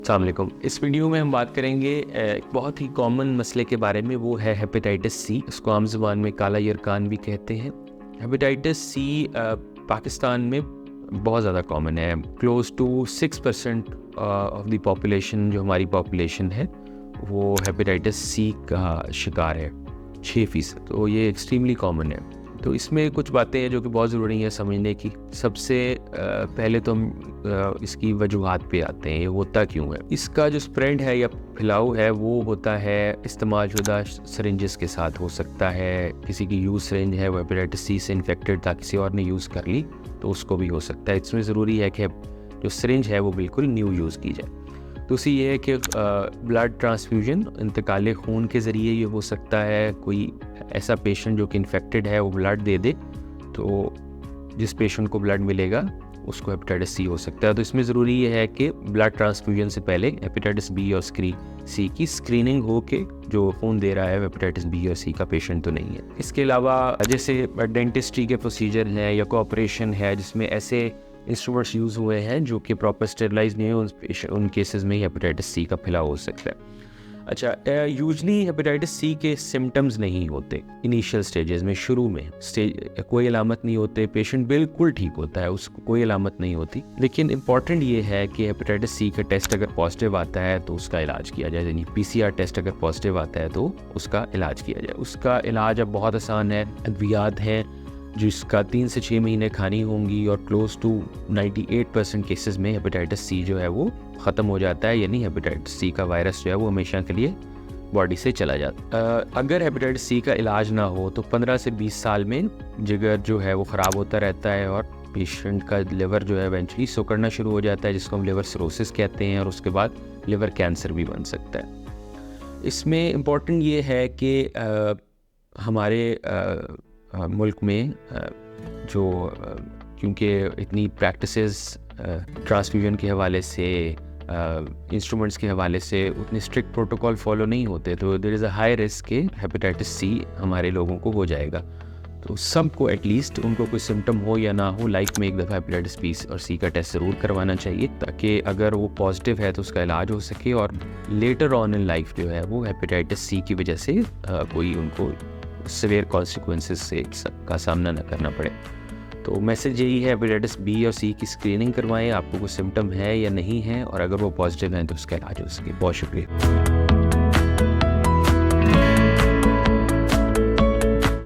अस्सलाम वालेकुम। इस वीडियो में हम बात करेंगे एक बहुत ही कॉमन मसले के बारे में, वो है हेपेटाइटिस सी। इसको आम ज़ुबान में काला यरकान भी कहते हैं। हेपेटाइटिस सी पाकिस्तान में बहुत ज़्यादा कॉमन है। Close to 6% of the population, जो हमारी पॉपुलेशन है, वो हेपेटाइटिस सी का शिकार है, 6%। तो ये एक्सट्रीमली कॉमन है। तो इसमें कुछ बातें हैं जो कि बहुत ज़रूरी हैं समझने की। सबसे पहले तो हम इसकी वजूहात पे आते हैं, ये होता क्यों है। इसका जो स्प्रेड है या फैलाव है वो होता है इस्तेमाल शुदा सरिंजेस के साथ। हो सकता है किसी की यूज़ सरिंज है वो हेपेटाइटिस सी से इन्फेक्टेड था, किसी और ने यूज़ कर ली तो उसको भी हो सकता है। इसमें ज़रूरी है कि जो सरिंज है वो बिल्कुल न्यू यूज़ की जाए। दूसरी ये है कि ब्लड ट्रांसफ्यूजन, इंतकाल खून के ज़रिए ये हो सकता है। कोई ऐसा पेशेंट जो कि इन्फेक्टेड है वो ब्लड दे दे, तो जिस पेशेंट को ब्लड मिलेगा उसको हेपेटाइटिस सी हो सकता है। तो इसमें ज़रूरी ये है कि ब्लड ट्रांसफ्यूजन से पहले हेपेटाइटिस बी और सी की स्क्रीनिंग हो के जो खून दे रहा है हेपेटाइटिस बी और सी का पेशेंट तो नहीं है। इसके अलावा जैसे डेंटिस्ट्री के प्रोसीजर हैं या कोई ऑपरेशन है जिसमें ऐसे इंस्ट्रूमेंट्स यूज़ हुए हैं जो कि प्रॉपर स्टेरलाइज नहीं है, उन केसेस में हेपेटाइटिस सी का फैलाव हो सकता है। अच्छा, यूजली हेपेटाइटिस सी के सिम्टम्स नहीं होते इनिशियल स्टेजेस में। शुरू में कोई अलामत नहीं होते, पेशेंट बिल्कुल ठीक होता है, उसको कोई अलामत नहीं होती। लेकिन इम्पॉर्टेंट ये है कि हेपेटाइटिस सी का टेस्ट अगर पॉजिटिव आता है तो उसका इलाज किया जाए। यानी PCR टेस्ट अगर पॉजिटिव आता है तो उसका इलाज किया जाए। उसका इलाज अब बहुत आसान है, अद्वियात हैं जिसका 3 से 6 महीने खानी होंगी, और क्लोज टू 98% केसेस में हेपेटाइटिस सी जो है वो ख़त्म हो जाता है। यानी हेपेटाइटिस सी का वायरस जो है वो हमेशा के लिए बॉडी से चला जाता है। अगर हेपेटाइटिस सी का इलाज ना हो तो 15 से 20 साल में जिगर जो है वो ख़राब होता रहता है और पेशेंट का लिवर जो है इवेंचुअली सिकुड़ना शुरू हो जाता है, जिसको हम लिवर सिरोसिस कहते हैं, और उसके बाद लिवर कैंसर भी बन सकता है। इसमें इम्पॉर्टेंट ये है कि हमारे मुल्क में क्योंकि इतनी प्रैक्टिसेस ट्रांसफ्यूजन के हवाले से, इंस्ट्रूमेंट्स के हवाले से उतने स्ट्रिक्ट प्रोटोकॉल फॉलो नहीं होते, तो there is a high risk कि हेपेटाइटिस सी हमारे लोगों को हो जाएगा। तो सबको एटलीस्ट, उनको कोई सिम्टम हो या ना हो, लाइफ में एक दफ़ा हेपेटाइटिस बी और सी का टेस्ट ज़रूर करवाना चाहिए, ताकि अगर वो पॉजिटिव है तो उसका इलाज हो सके और लेटर ऑन इन लाइफ जो है वो हेपेटाइटिस सी की वजह से कोई उनको सीवियर कॉन्सिक्वेंसेस से का सामना न करना पड़े। तो मैसेज यही है, हेपेटाइटिस बी और सी की स्क्रीनिंग करवाएं, आपको कोई सिम्टम है या नहीं है, और अगर वो पॉजिटिव हैं तो उसका इलाज हो सके। बहुत शुक्रिया।